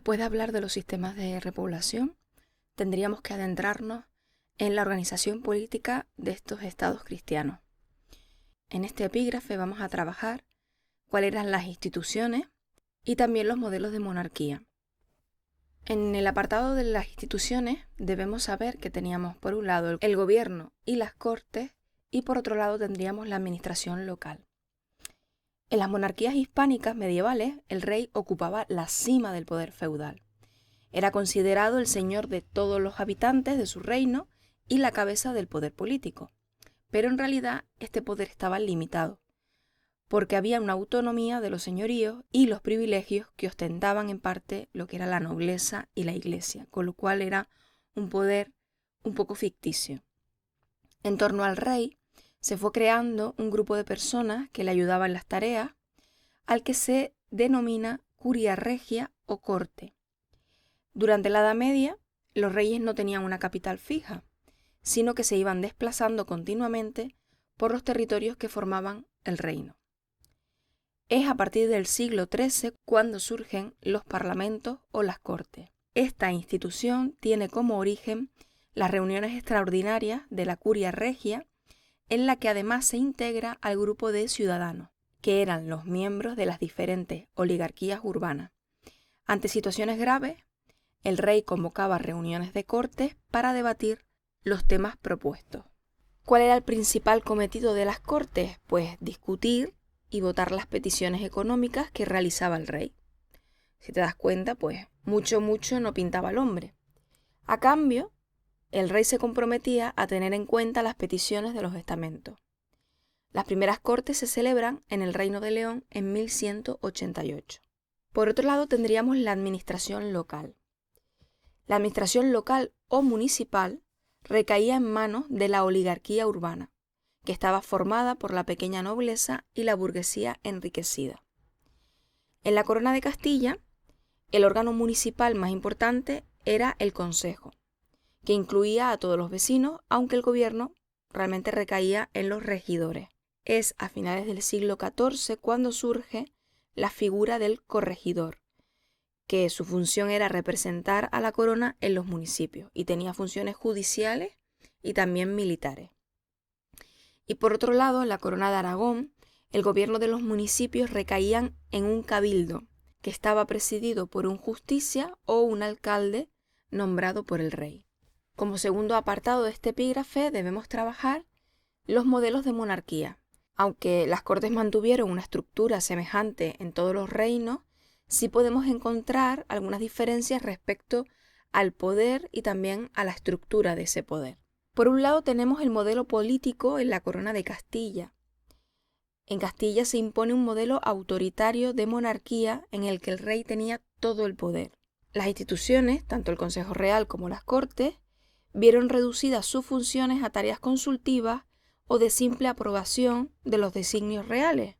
Después de hablar de los sistemas de repoblación, tendríamos que adentrarnos en la organización política de estos estados cristianos. En este epígrafe vamos a trabajar cuáles eran las instituciones y también los modelos de monarquía. En el apartado de las instituciones debemos saber que teníamos por un lado el gobierno y las cortes y por otro lado tendríamos la administración local. En las monarquías hispánicas medievales el rey ocupaba la cima del poder feudal. Era considerado el señor de todos los habitantes de su reino y la cabeza del poder político. Pero en realidad este poder estaba limitado, porque había una autonomía de los señoríos y los privilegios que ostentaban en parte lo que era la nobleza y la iglesia, con lo cual era un poder un poco ficticio. En torno al rey se fue creando un grupo de personas que le ayudaban en las tareas, al que se denomina curia regia o corte. Durante la Edad Media, los reyes no tenían una capital fija, sino que se iban desplazando continuamente por los territorios que formaban el reino. Es a partir del siglo XIII cuando surgen los parlamentos o las cortes. Esta institución tiene como origen las reuniones extraordinarias de la curia regia, en la que además se integra al grupo de ciudadanos, que eran los miembros de las diferentes oligarquías urbanas. Ante situaciones graves, el rey convocaba reuniones de cortes para debatir los temas propuestos. ¿Cuál era el principal cometido de las cortes? Pues discutir y votar las peticiones económicas que realizaba el rey. Si te das cuenta, pues mucho no pintaba el hombre. A cambio, el rey se comprometía a tener en cuenta las peticiones de los estamentos. Las primeras cortes se celebran en el Reino de León en 1188. Por otro lado, tendríamos la administración local. La administración local o municipal recaía en manos de la oligarquía urbana, que estaba formada por la pequeña nobleza y la burguesía enriquecida. En la Corona de Castilla, el órgano municipal más importante era el Consejo, que incluía a todos los vecinos, aunque el gobierno realmente recaía en los regidores. Es a finales del siglo XIV cuando surge la figura del corregidor, que su función era representar a la corona en los municipios y tenía funciones judiciales y también militares. Y por otro lado, en la Corona de Aragón, el gobierno de los municipios recaían en un cabildo, que estaba presidido por un justicia o un alcalde nombrado por el rey. Como segundo apartado de este epígrafe debemos trabajar los modelos de monarquía. Aunque las cortes mantuvieron una estructura semejante en todos los reinos, sí podemos encontrar algunas diferencias respecto al poder y también a la estructura de ese poder. Por un lado tenemos el modelo político en la Corona de Castilla. En Castilla se impone un modelo autoritario de monarquía en el que el rey tenía todo el poder. Las instituciones, tanto el Consejo Real como las Cortes, vieron reducidas sus funciones a tareas consultivas o de simple aprobación de los designios reales.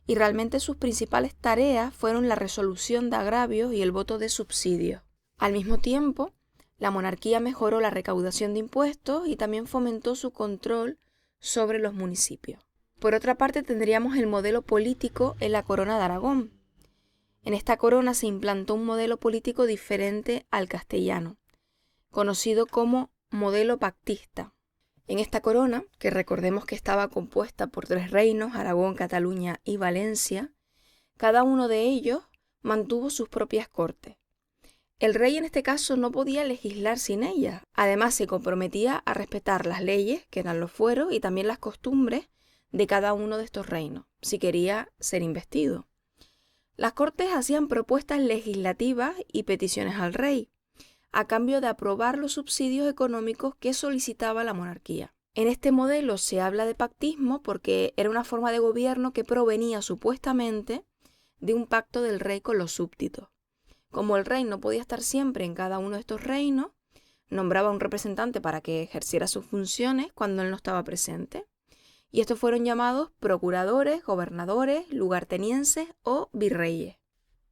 Y realmente sus principales tareas fueron la resolución de agravios y el voto de subsidios. Al mismo tiempo, la monarquía mejoró la recaudación de impuestos y también fomentó su control sobre los municipios. Por otra parte, tendríamos el modelo político en la Corona de Aragón. En esta corona se implantó un modelo político diferente al castellano, conocido como modelo pactista. En esta corona, que recordemos que estaba compuesta por 3 reinos, Aragón, Cataluña y Valencia, cada uno de ellos mantuvo sus propias cortes. El rey en este caso no podía legislar sin ellas. Además se comprometía a respetar las leyes, que eran los fueros, y también las costumbres de cada uno de estos reinos, si quería ser investido. Las cortes hacían propuestas legislativas y peticiones al rey, a cambio de aprobar los subsidios económicos que solicitaba la monarquía. En este modelo se habla de pactismo porque era una forma de gobierno que provenía supuestamente de un pacto del rey con los súbditos. Como el rey no podía estar siempre en cada uno de estos reinos, nombraba a un representante para que ejerciera sus funciones cuando él no estaba presente. Y estos fueron llamados procuradores, gobernadores, lugartenienses o virreyes.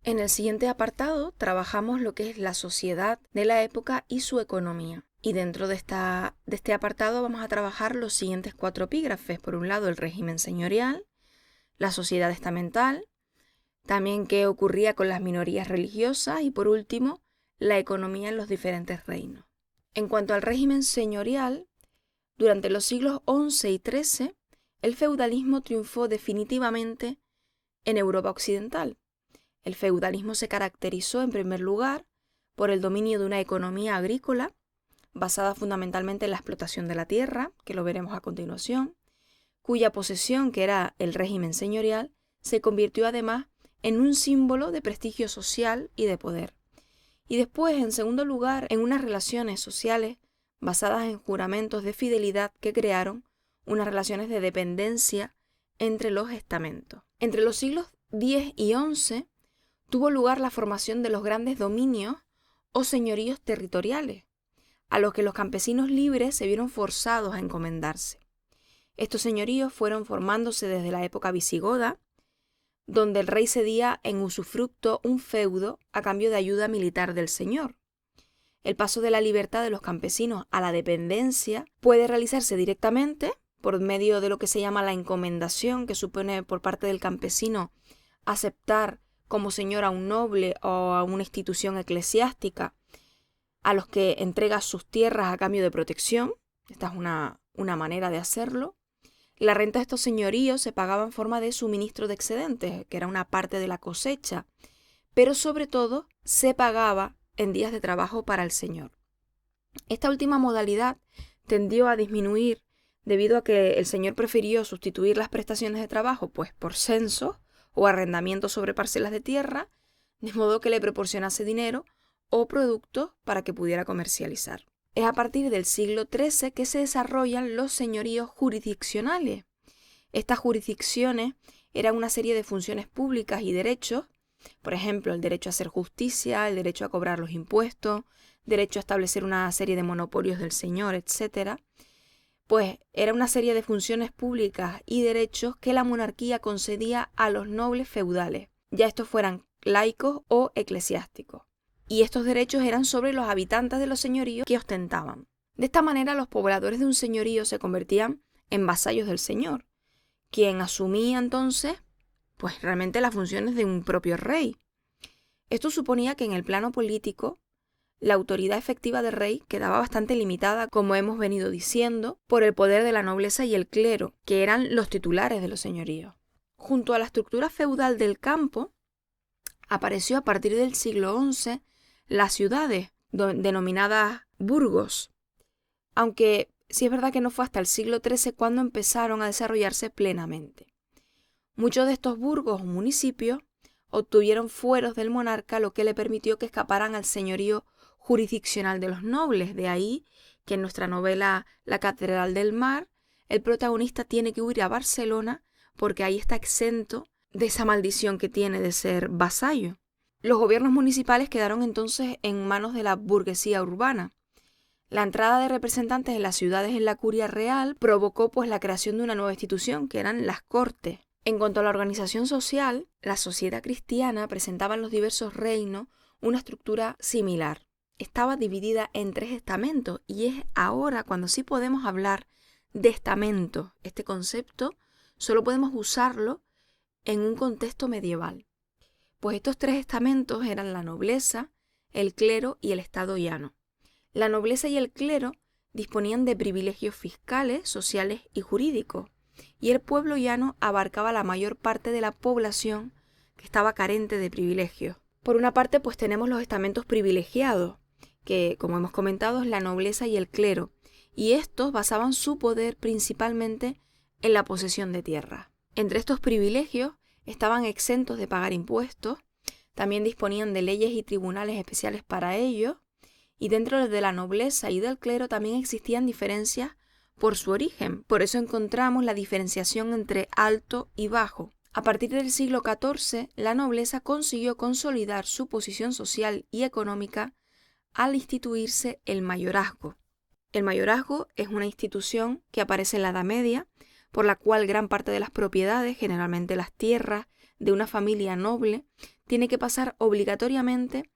En el siguiente apartado trabajamos lo que es la sociedad de la época y su economía. Y dentro de este apartado vamos a trabajar los siguientes 4 epígrafes. Por un lado, el régimen señorial, la sociedad estamental, También qué ocurría con las minorías religiosas y por último, la economía en los diferentes reinos. En cuanto al régimen señorial, durante los siglos XI y XIII, el feudalismo triunfó definitivamente en Europa occidental. El feudalismo se caracterizó en primer lugar por el dominio de una economía agrícola basada fundamentalmente en la explotación de la tierra, que lo veremos a continuación, cuya posesión, que era el régimen señorial, se convirtió además en un símbolo de prestigio social y de poder. Y después, en segundo lugar, en unas relaciones sociales basadas en juramentos de fidelidad que crearon unas relaciones de dependencia entre los estamentos. Entre los siglos X y XI tuvo lugar la formación de los grandes dominios o señoríos territoriales, a los que los campesinos libres se vieron forzados a encomendarse. Estos señoríos fueron formándose desde la época visigoda, donde el rey cedía en usufructo un feudo a cambio de ayuda militar del señor. El paso de la libertad de los campesinos a la dependencia puede realizarse directamente por medio de lo que se llama la encomendación, que supone por parte del campesino aceptar como señor a un noble o a una institución eclesiástica a los que entrega sus tierras a cambio de protección. Esta es una manera de hacerlo. La renta de estos señoríos se pagaba en forma de suministro de excedentes, que era una parte de la cosecha, pero sobre todo se pagaba en días de trabajo para el señor. Esta última modalidad tendió a disminuir debido a que el señor prefirió sustituir las prestaciones de trabajo pues por censos o arrendamientos sobre parcelas de tierra, de modo que le proporcionase dinero o productos para que pudiera comercializar. Es a partir del siglo XIII que se desarrollan los señoríos jurisdiccionales. Estas jurisdicciones eran una serie de funciones públicas y derechos, por ejemplo, el derecho a hacer justicia, el derecho a cobrar los impuestos, derecho a establecer una serie de monopolios del señor, etc. Pues era una serie de funciones públicas y derechos que la monarquía concedía a los nobles feudales, ya estos fueran laicos o eclesiásticos. Y estos derechos eran sobre los habitantes de los señoríos que ostentaban. De esta manera, los pobladores de un señorío se convertían en vasallos del señor, quien asumía entonces, pues realmente las funciones de un propio rey. Esto suponía que en el plano político, la autoridad efectiva del rey quedaba bastante limitada, como hemos venido diciendo, por el poder de la nobleza y el clero, que eran los titulares de los señoríos. Junto a la estructura feudal del campo, apareció a partir del siglo XI las ciudades, denominadas burgos, aunque sí es verdad que no fue hasta el siglo XIII cuando empezaron a desarrollarse plenamente. Muchos de estos burgos o municipios obtuvieron fueros del monarca, lo que le permitió que escaparan al señorío jurisdiccional de los nobles. De ahí que en nuestra novela La Catedral del Mar, el protagonista tiene que huir a Barcelona porque ahí está exento de esa maldición que tiene de ser vasallo. Los gobiernos municipales quedaron entonces en manos de la burguesía urbana. La entrada de representantes de las ciudades en la curia real provocó pues la creación de una nueva institución, que eran las cortes. En cuanto a la organización social, la sociedad cristiana presentaba en los diversos reinos una estructura similar. Estaba dividida en 3 estamentos y es ahora cuando sí podemos hablar de estamento. Este concepto solo podemos usarlo en un contexto medieval. Pues estos 3 estamentos eran la nobleza, el clero y el estado llano. La nobleza y el clero disponían de privilegios fiscales, sociales y jurídicos, y el pueblo llano abarcaba la mayor parte de la población que estaba carente de privilegios. Por una parte, pues tenemos los estamentos privilegiados, que, como hemos comentado, es la nobleza y el clero, y estos basaban su poder principalmente en la posesión de tierra. Entre estos privilegios estaban exentos de pagar impuestos, también disponían de leyes y tribunales especiales para ellos, y dentro de la nobleza y del clero también existían diferencias por su origen. Por eso encontramos la diferenciación entre alto y bajo. A partir del siglo XIV, la nobleza consiguió consolidar su posición social y económica al instituirse el mayorazgo. El mayorazgo es una institución que aparece en la Edad Media, por la cual gran parte de las propiedades, generalmente las tierras de una familia noble, tiene que pasar obligatoriamente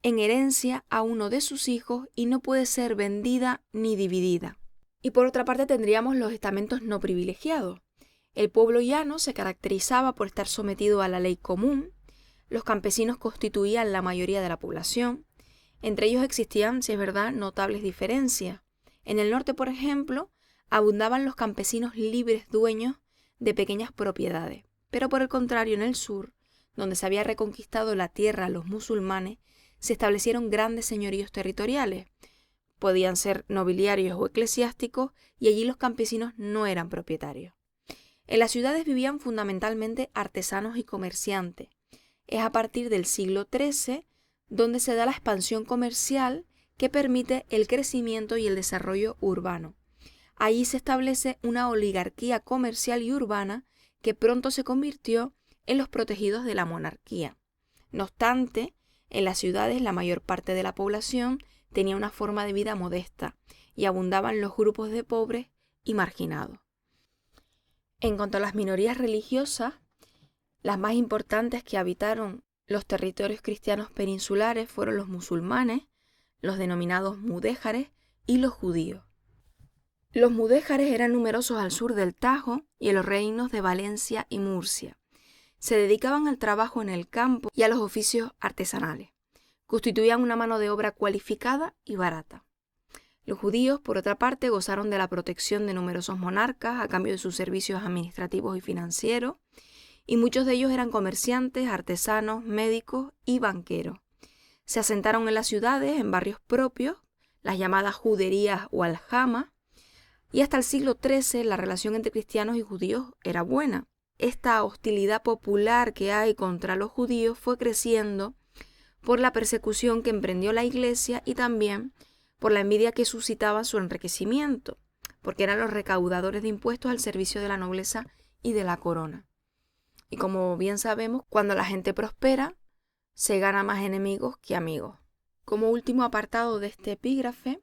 en herencia a uno de sus hijos y no puede ser vendida ni dividida. Y por otra parte tendríamos los estamentos no privilegiados. El pueblo llano se caracterizaba por estar sometido a la ley común Los campesinos constituían la mayoría de la población. Entre ellos existían, si es verdad, notables diferencias. En el norte, por ejemplo, abundaban los campesinos libres dueños de pequeñas propiedades. Pero por el contrario, en el sur, donde se había reconquistado la tierra a los musulmanes, se establecieron grandes señoríos territoriales. Podían ser nobiliarios o eclesiásticos, y allí los campesinos no eran propietarios. En las ciudades vivían fundamentalmente artesanos y comerciantes. Es a partir del siglo XIII donde se da la expansión comercial que permite el crecimiento y el desarrollo urbano. Allí se establece una oligarquía comercial y urbana que pronto se convirtió en los protegidos de la monarquía. No obstante, en las ciudades la mayor parte de la población tenía una forma de vida modesta y abundaban los grupos de pobres y marginados. En cuanto a las minorías religiosas, las más importantes que habitaron los territorios cristianos peninsulares fueron los musulmanes, los denominados mudéjares y los judíos. Los mudéjares eran numerosos al sur del Tajo y en los reinos de Valencia y Murcia. Se dedicaban al trabajo en el campo y a los oficios artesanales. Constituían una mano de obra cualificada y barata. Los judíos, por otra parte, gozaron de la protección de numerosos monarcas a cambio de sus servicios administrativos y financieros, y muchos de ellos eran comerciantes, artesanos, médicos y banqueros. Se asentaron en las ciudades, en barrios propios, las llamadas juderías o aljamas, y hasta el siglo XIII la relación entre cristianos y judíos era buena. Esta hostilidad popular que hay contra los judíos fue creciendo por la persecución que emprendió la Iglesia y también por la envidia que suscitaba su enriquecimiento, porque eran los recaudadores de impuestos al servicio de la nobleza y de la corona. Y como bien sabemos, cuando la gente prospera, se gana más enemigos que amigos. Como último apartado de este epígrafe,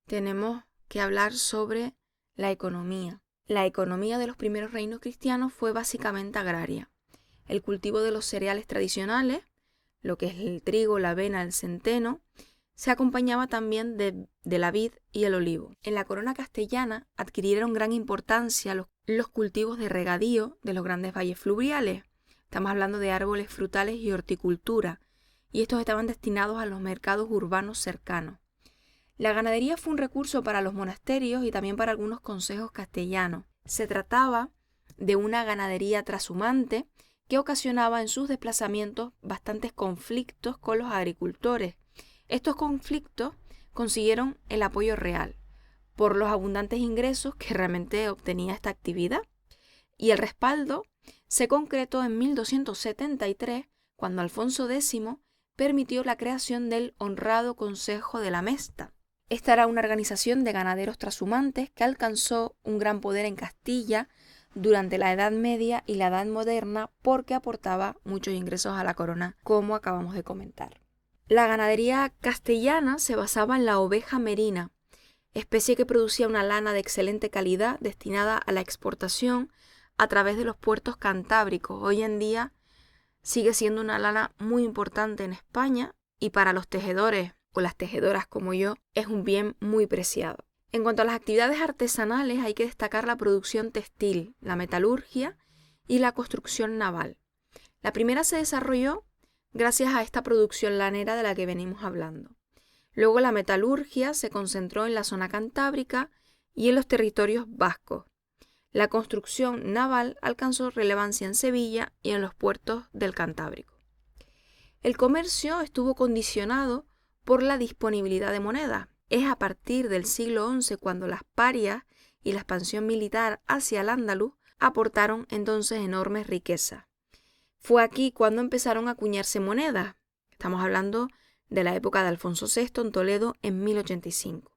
tenemos que hablar sobre la economía. La economía de los primeros reinos cristianos fue básicamente agraria. El cultivo de los cereales tradicionales, lo que es el trigo, la avena, el centeno, se acompañaba también de la vid y el olivo. En la corona castellana adquirieron gran importancia los cultivos de regadío de los grandes valles fluviales. Estamos hablando de árboles frutales y horticultura, y estos estaban destinados a los mercados urbanos cercanos. La ganadería fue un recurso para los monasterios y también para algunos consejos castellanos. Se trataba de una ganadería trashumante que ocasionaba en sus desplazamientos bastantes conflictos con los agricultores. Estos conflictos consiguieron el apoyo real por los abundantes ingresos que realmente obtenía esta actividad, y el respaldo se concretó en 1273 cuando Alfonso X permitió la creación del honrado Consejo de la Mesta. Esta era una organización de ganaderos trashumantes que alcanzó un gran poder en Castilla durante la Edad Media y la Edad Moderna porque aportaba muchos ingresos a la corona, como acabamos de comentar. La ganadería castellana se basaba en la oveja merina, especie que producía una lana de excelente calidad destinada a la exportación a través de los puertos cantábricos. Hoy en día sigue siendo una lana muy importante en España y para los tejedores o las tejedoras como yo es un bien muy preciado. En cuanto a las actividades artesanales hay que destacar la producción textil, la metalurgia y la construcción naval. La primera se desarrolló gracias a esta producción lanera de la que venimos hablando. Luego la metalurgia se concentró en la zona cantábrica y en los territorios vascos. La construcción naval alcanzó relevancia en Sevilla y en los puertos del Cantábrico. El comercio estuvo condicionado por la disponibilidad de moneda. Es a partir del siglo XI cuando las parias y la expansión militar hacia el Andaluz aportaron entonces enormes riquezas. Fue aquí cuando empezaron a acuñarse monedas. Estamos hablando de la época de Alfonso VI en Toledo en 1085.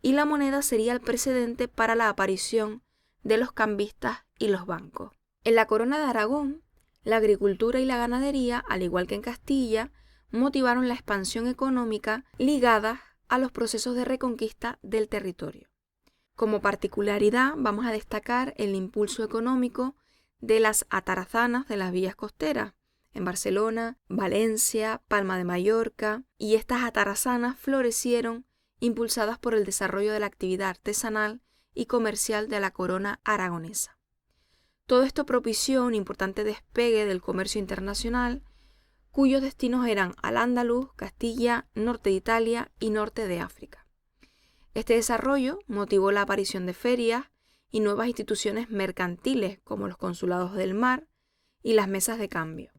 Y la moneda sería el precedente para la aparición de los cambistas y los bancos. En la corona de Aragón, la agricultura y la ganadería, al igual que en Castilla, motivaron la expansión económica ligada a los procesos de reconquista del territorio. Como particularidad, vamos a destacar el impulso económico de las atarazanas de las vías costeras, en Barcelona, Valencia, Palma de Mallorca, y estas atarazanas florecieron impulsadas por el desarrollo de la actividad artesanal y comercial de la corona aragonesa. Todo esto propició un importante despegue del comercio internacional, cuyos destinos eran Al-Ándalus, Castilla, norte de Italia y norte de África. Este desarrollo motivó la aparición de ferias y nuevas instituciones mercantiles como los consulados del mar y las mesas de cambio.